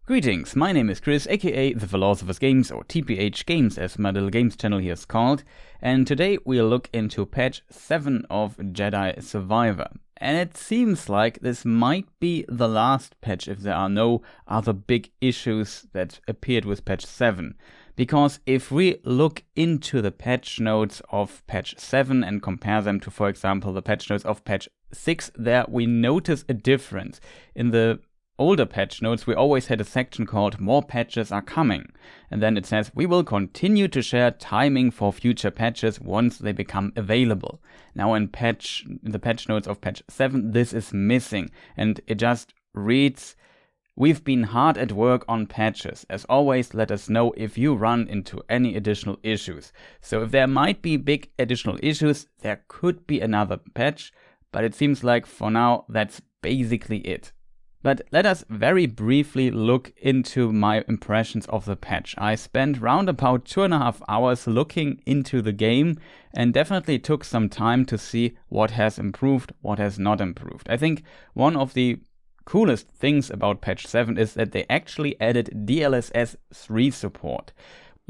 Greetings, my name is Chris, aka The Philosopher's Games, or TPH Games as my little games channel here is called, and today we'll look into patch 7 of Jedi Survivor. And it seems like this might be the last patch if there are no other big issues that appeared with patch 7. Because if we look into the patch notes of patch 7 and compare them to, for example, the patch notes of patch 6, there we notice a difference. In the older patch notes, we always had a section called "More patches are coming," and then it says, "We will continue to share timing for future patches once they become available." Now in the patch notes of patch 7, this is missing, and it just reads, "We've been hard at work on patches. As always, let us know if you run into any additional issues." So if there might be big additional issues, there could be another patch, but it seems like for now that's basically it. But let us very briefly look into my impressions of the patch. I spent round about 2.5 hours looking into the game and definitely took some time to see what has improved, what has not improved. I think one of the coolest things about patch 7 is that they actually added DLSS 3 support.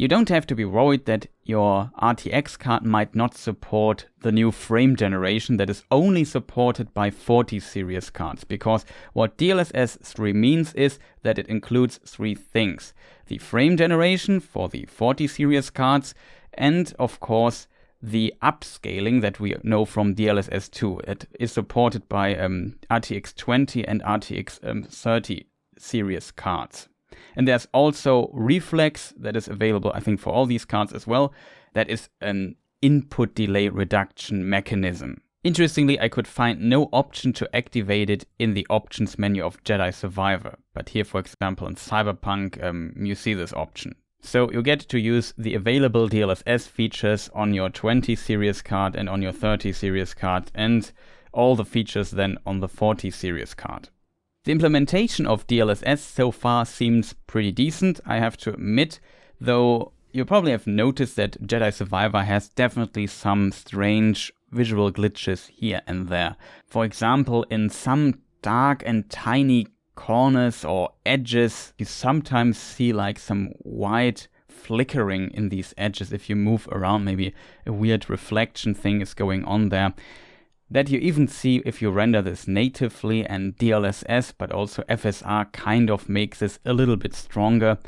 You don't have to be worried that your RTX card might not support the new frame generation that is only supported by 40 series cards, because what DLSS 3 means is that it includes 3 things: the frame generation for the 40 series cards, and of course the upscaling that we know from DLSS 2. It is supported by RTX 20 and RTX 30 series cards. And there's also reflex that is available, I think, for all these cards as well. That is an input delay reduction mechanism. Interestingly, I could find no option to activate it in the options menu of Jedi Survivor. But here, for example, in Cyberpunk, you see this option. So you get to use the available DLSS features on your 20 series card and on your 30 series card, and all the features then on the 40 series card. The implementation of DLSS so far seems pretty decent, I have to admit, though you probably have noticed that Jedi Survivor has definitely some strange visual glitches here and there. For example, in some dark and tiny corners or edges, you sometimes see like some white flickering in these edges. If you move around, maybe a weird reflection thing is going on there. That you even see if you render this natively, and DLSS but also FSR kind of makes this a little bit stronger.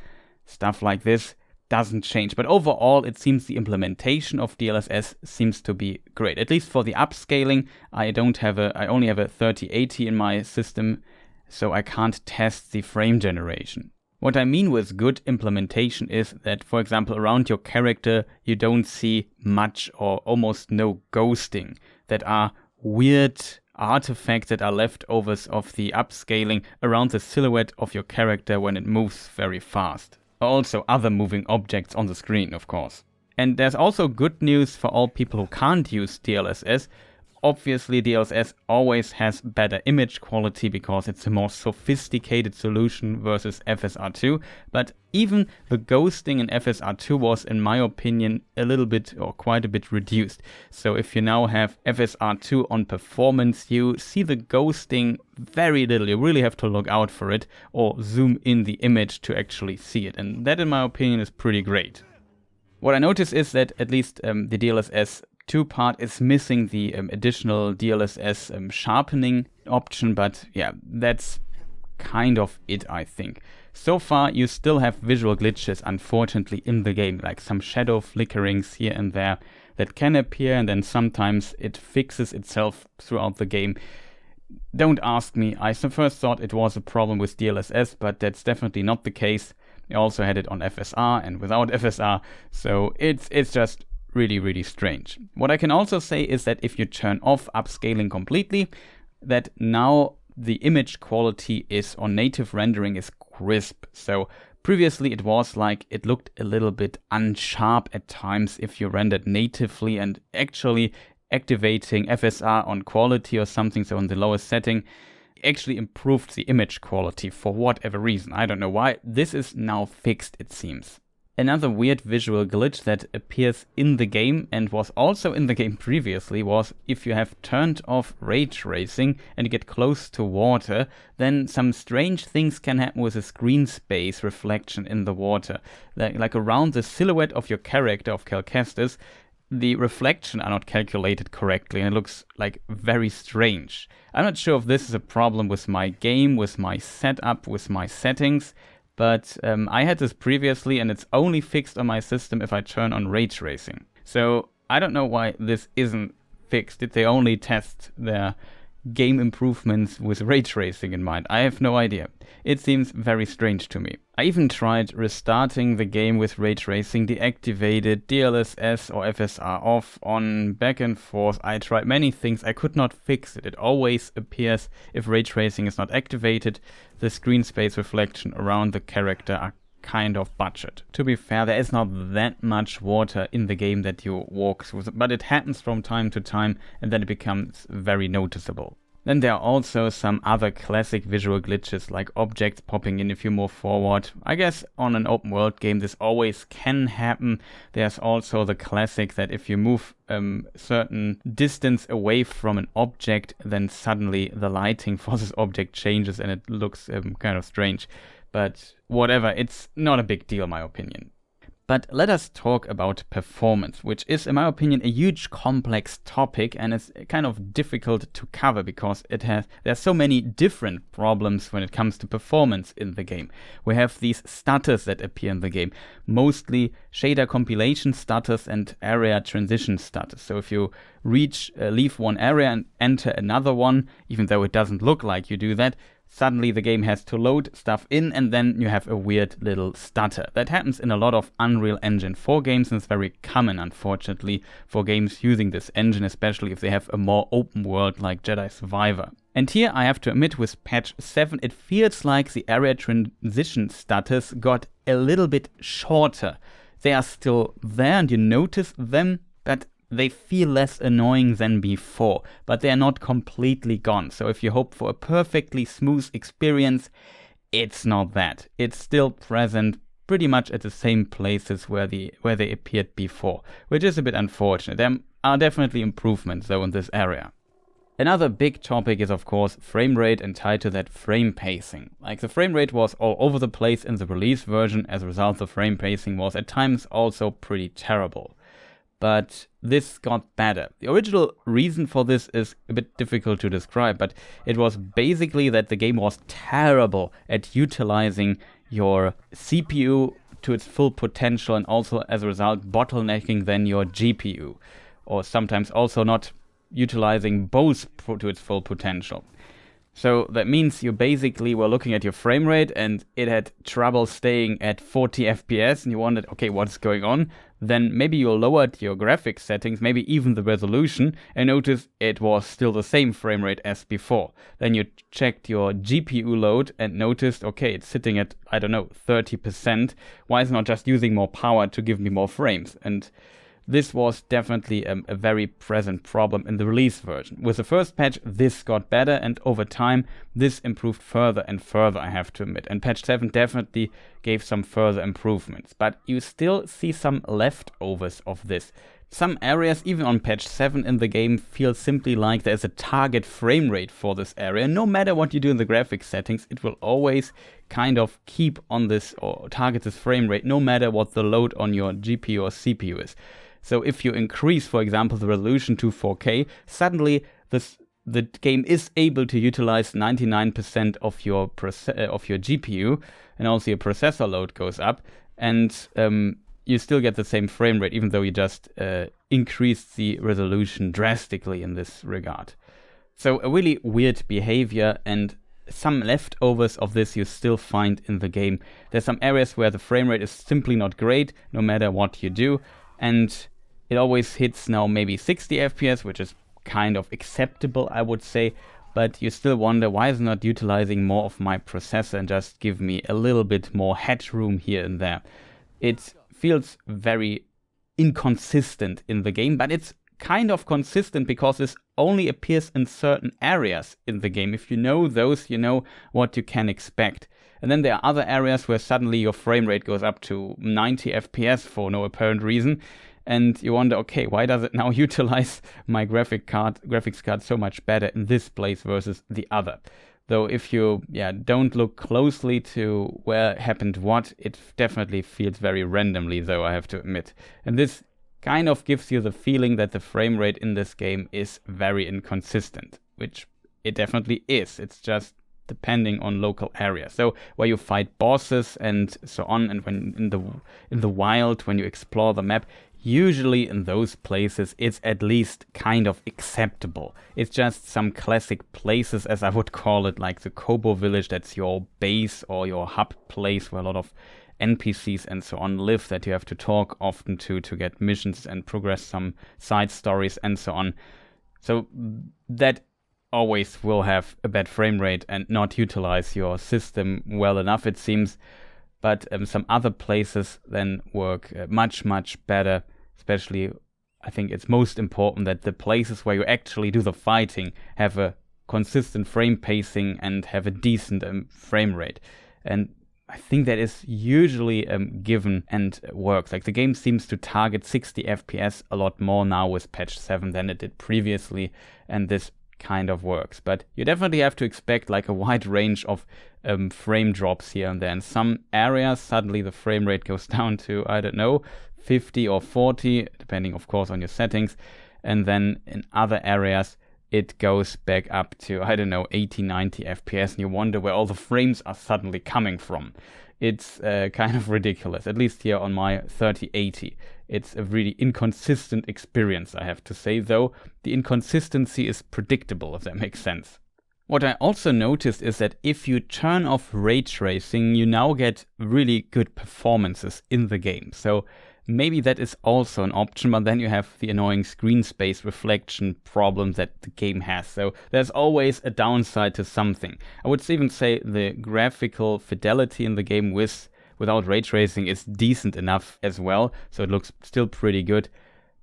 Stuff like this doesn't change, but overall it seems the implementation of DLSS seems to be great. At least for the upscaling, I only have a 3080 in my system, so I can't test the frame generation. What I mean with good implementation is that, for example, around your character you don't see much or almost no ghosting. That are weird artifacts that are leftovers of the upscaling around the silhouette of your character when it moves very fast. Also other moving objects on the screen, of course. And there's also good news for all people who can't use DLSS. Obviously, DLSS always has better image quality because it's a more sophisticated solution versus FSR2, but even the ghosting in FSR2 was, in my opinion, a little bit or quite a bit reduced. So if you now have FSR2 on performance, you see the ghosting very little. You really have to look out for it or zoom in the image to actually see it, and that, in my opinion, is pretty great. What I notice is that at least the DLSS 2 part is missing the additional DLSS sharpening option, but yeah, that's kind of it, I think. So far, you still have visual glitches, unfortunately, in the game, like some shadow flickerings here and there that can appear, and then sometimes it fixes itself throughout the game. Don't ask me, I first thought it was a problem with DLSS, but that's definitely not the case. I also had it on FSR and without FSR, so it's just really strange. What I can also say is that if you turn off upscaling completely, that now the image quality is on native rendering is crisp. So previously it was like it looked a little bit unsharp at times if you rendered natively, and actually activating FSR on quality or something, so on the lowest setting, actually improved the image quality for whatever reason. I don't know why. This is now fixed, it seems. Another weird visual glitch that appears in the game and was also in the game previously was if you have turned off ray tracing and you get close to water, then some strange things can happen with a screen space reflection in the water. Like around the silhouette of your character of Cal Kestis, the reflection are not calculated correctly and it looks like very strange. I'm not sure if this is a problem with my game, with my setup, with my settings, but I had this previously and it's only fixed on my system if I turn on ray tracing. So I don't know why this isn't fixed. Did they only test their game improvements with ray tracing in mind? I have no idea. It seems very strange to me. I even tried restarting the game with ray tracing, deactivated DLSS or FSR off, on, back and forth. I tried many things. I could not fix it. It always appears if ray tracing is not activated, the screen space reflection around the character are kind of butchered. To be fair, there is not that much water in the game that you walk through, but it happens from time to time and then it becomes very noticeable. Then there are also some other classic visual glitches like objects popping in if you move forward. I guess on an open world game this always can happen. There's also the classic that if you move certain distance away from an object, then suddenly the lighting for this object changes and it looks kind of strange. But whatever, it's not a big deal in my opinion. But let us talk about performance, which is, in my opinion, a huge complex topic and it's kind of difficult to cover because there's so many different problems when it comes to performance in the game. We have these stutters that appear in the game, mostly shader compilation stutters and area transition stutters. So if you leave one area and enter another one, even though it doesn't look like you do that, suddenly the game has to load stuff in and then you have a weird little stutter. That happens in a lot of Unreal Engine 4 games and it's very common, unfortunately, for games using this engine, especially if they have a more open world like Jedi Survivor. And here I have to admit, with patch 7 it feels like the area transition stutters got a little bit shorter. They are still there and you notice them, but they feel less annoying than before, but they are not completely gone. So if you hope for a perfectly smooth experience, it's not that. It's still present pretty much at the same places where they appeared before, which is a bit unfortunate. There are definitely improvements though in this area. Another big topic is of course frame rate and tied to that frame pacing. Like the frame rate was all over the place in the release version. As a result, the frame pacing was at times also pretty terrible. But this got better. The original reason for this is a bit difficult to describe, but it was basically that the game was terrible at utilizing your CPU to its full potential and also as a result bottlenecking then your GPU, or sometimes also not utilizing both to its full potential. So that means you basically were looking at your frame rate and it had trouble staying at 40 FPS and you wondered, okay, what's going on? Then maybe you lowered your graphics settings, maybe even the resolution, and noticed it was still the same frame rate as before. Then you checked your GPU load and noticed, okay, it's sitting at, 30%. Why is it not just using more power to give me more frames? And this was definitely a very present problem in the release version. With the first patch, this got better, and over time, this improved further and further, I have to admit. And patch 7 definitely gave some further improvements. But you still see some leftovers of this. Some areas, even on patch 7 in the game, feel simply like there's a target frame rate for this area. No matter what you do in the graphics settings, it will always kind of keep on this or target this frame rate, no matter what the load on your GPU or CPU is. So if you increase, for example, the resolution to 4K, suddenly the game is able to utilize 99% of your GPU, and also your processor load goes up, and you still get the same frame rate, even though you just increased the resolution drastically in this regard. So a really weird behavior, and some leftovers of this you still find in the game. There's some areas where the frame rate is simply not great, no matter what you do. And it always hits now maybe 60 FPS, which is kind of acceptable, I would say. But you still wonder, why is it not utilizing more of my processor and just give me a little bit more headroom here and there? It feels very inconsistent in the game, but it's kind of consistent because this only appears in certain areas in the game. If you know those, you know what you can expect. And then there are other areas where suddenly your frame rate goes up to 90 FPS for no apparent reason. And you wonder, okay, why does it now utilize my graphics card so much better in this place versus the other? Though if you don't look closely to where happened what, it definitely feels very randomly, though, I have to admit. And this kind of gives you the feeling that the frame rate in this game is very inconsistent, which it definitely is. It's just depending on local areas. So where you fight bosses and so on, and when in the wild, when you explore the map, usually in those places it's at least kind of acceptable. It's just some classic places, as I would call it, like the Kobo village, that's your base or your hub place where a lot of NPCs and so on live, that you have to talk often to get missions and progress some side stories and so on. So that always will have a bad frame rate and not utilize your system well enough, it seems. But some other places then work much, much better. Especially, I think it's most important that the places where you actually do the fighting have a consistent frame pacing and have a decent frame rate. And I think that is usually given and works. Like, the game seems to target 60 FPS a lot more now with patch 7 than it did previously, and this kind of works. But you definitely have to expect like a wide range of frame drops here and there. In some areas, suddenly the frame rate goes down to, I don't know, 50 or 40, depending of course on your settings. And then in other areas, it goes back up to, I don't know, 80, 90 FPS, and you wonder where all the frames are suddenly coming from. It's kind of ridiculous, at least here on my 3080. It's a really inconsistent experience, I have to say, though the inconsistency is predictable, if that makes sense. What I also noticed is that if you turn off ray tracing, you now get really good performances in the game. So maybe that is also an option, but then you have the annoying screen space reflection problem that the game has. So there's always a downside to something. I would even say the graphical fidelity in the game without ray tracing is decent enough as well. So it looks still pretty good,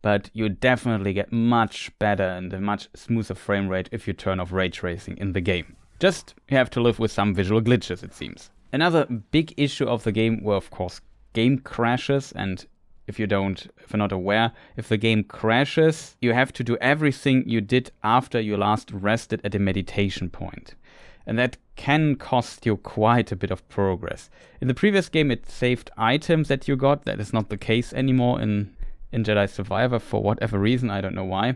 but you definitely get much better and a much smoother frame rate if you turn off ray tracing in the game. Just you have to live with some visual glitches, it seems. Another big issue of the game were, of course, game crashes. And if you're not aware, if the game crashes, you have to do everything you did after you last rested at a meditation point. And that can cost you quite a bit of progress. In the previous game, it saved items that you got. That is not the case anymore in Jedi Survivor for whatever reason, I don't know why.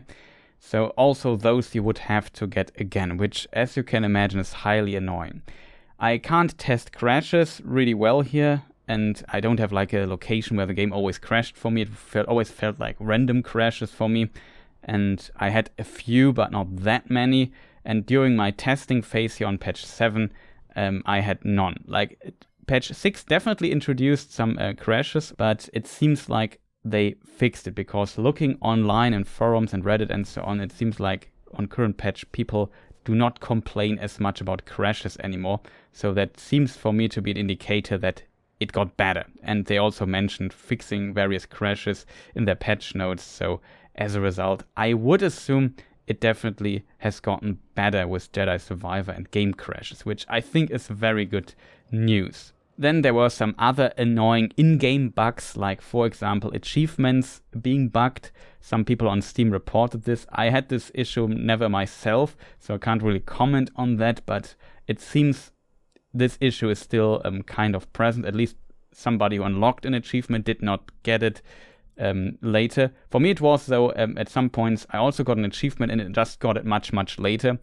So also those you would have to get again, which, as you can imagine, is highly annoying. I can't test crashes really well here, and I don't have like a location where the game always crashed for me. It always felt like random crashes for me, and I had a few, but not that many. And during my testing phase here on patch 7, I had none. Like, patch 6 definitely introduced some crashes, but it seems like they fixed it, because looking online in forums and Reddit and so on, it seems like on current patch people do not complain as much about crashes anymore. So that seems for me to be an indicator that it got better. And they also mentioned fixing various crashes in their patch notes. So as a result, I would assume it definitely has gotten better with Jedi Survivor and game crashes, which I think is very good news. Then there were some other annoying in-game bugs, like, for example, achievements being bugged. Some people on Steam reported this. I had this issue never myself, so I can't really comment on that, but it seems this issue is still kind of present. At least somebody who unlocked an achievement did not get it later. For me it was, though, at some points I also got an achievement and it just got it much, much later.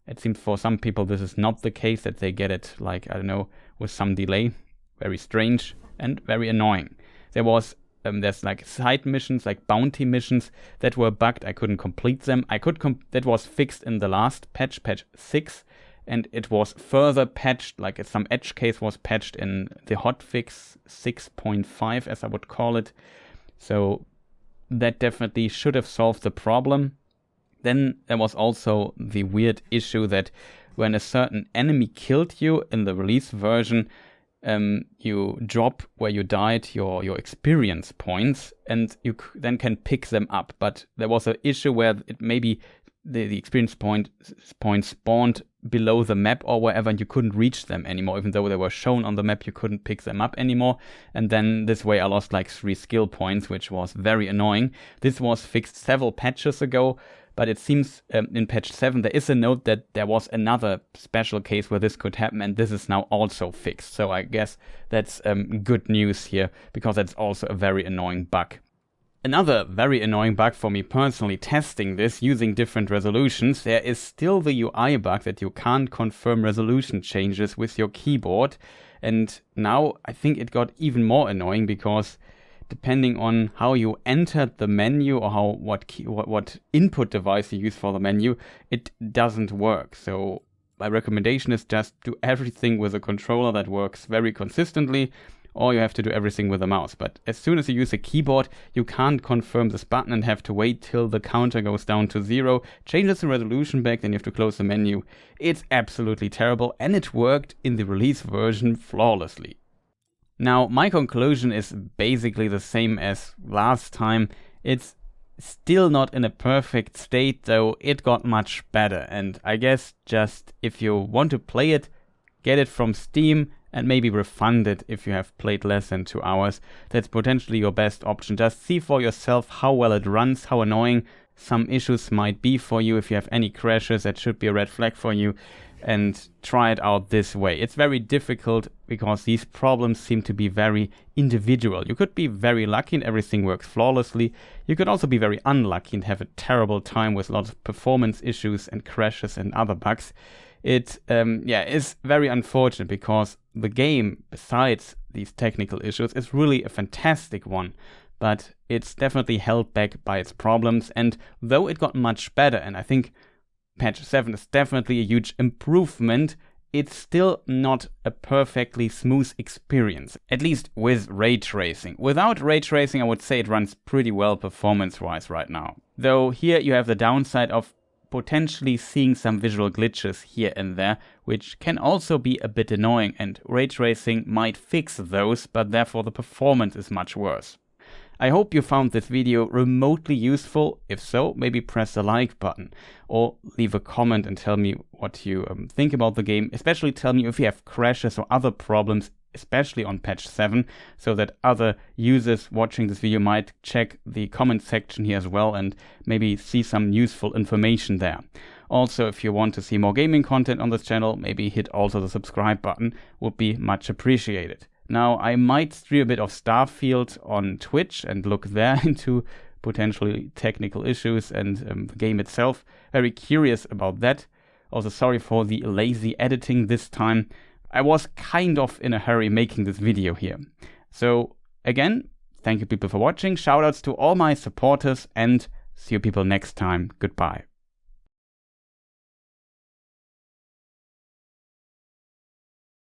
It seems for some people this is not the case, that they get it, like, I don't know, with some delay. Very strange and very annoying. There's like side missions, like bounty missions that were bugged. I couldn't complete them. That was fixed in the last patch 6, and it was further patched, like some edge case was patched in the hotfix 6.5, as I would call it. So that definitely should have solved the problem. Then there was also the weird issue that when a certain enemy killed you in the release version, you drop where you died your experience points, and you then can pick them up. But there was an issue where it maybe the experience points spawned below the map or wherever, and you couldn't reach them anymore. Even though they were shown on the map, you couldn't pick them up anymore. And then this way I lost like 3 skill points, which was very annoying. This was fixed several patches ago, but it seems in patch 7 there is a note that there was another special case where this could happen, and this is now also fixed. So I guess that's good news here, because that's also a very annoying bug. Another very annoying bug for me personally testing this using different resolutions, there is still the UI bug that you can't confirm resolution changes with your keyboard. And now I think it got even more annoying, because depending on how you entered the menu or what input device you use for the menu, it doesn't work. So my recommendation is just do everything with a controller that works very consistently, or you have to do everything with a mouse. But as soon as you use a keyboard, you can't confirm this button and have to wait till the counter goes down to 0, changes the resolution back, then you have to close the menu. It's absolutely terrible, and it worked in the release version flawlessly. Now, my conclusion is basically the same as last time. It's still not in a perfect state, though it got much better. And I guess just if you want to play it, get it from Steam and maybe refund it if you have played less than 2 hours. That's potentially your best option. Just see for yourself how well it runs, how annoying some issues might be for you. If you have any crashes, that should be a red flag for you, and try it out this way. It's very difficult because these problems seem to be very individual. You could be very lucky and everything works flawlessly. You could also be very unlucky and have a terrible time with lots of performance issues and crashes and other bugs. It is very unfortunate, because the game, besides these technical issues, is really a fantastic one. But it's definitely held back by its problems, and though it got much better, and I think patch 7 is definitely a huge improvement, it's still not a perfectly smooth experience, at least with ray tracing. Without ray tracing, I would say it runs pretty well performance-wise right now. Though here you have the downside of potentially seeing some visual glitches here and there, which can also be a bit annoying, and ray tracing might fix those, but therefore the performance is much worse. I hope you found this video remotely useful. If so, maybe press the like button or leave a comment and tell me what you think about the game. Especially tell me if you have crashes or other problems, especially on patch 7, so that other users watching this video might check the comment section here as well and maybe see some useful information there. Also, if you want to see more gaming content on this channel, maybe hit also the subscribe button, would be much appreciated. Now, I might stream a bit of Starfield on Twitch and look there into potentially technical issues and the game itself. Very curious about that. Also, sorry for the lazy editing this time. I was kind of in a hurry making this video here. So, again, thank you people for watching. Shoutouts to all my supporters, and see you people next time. Goodbye.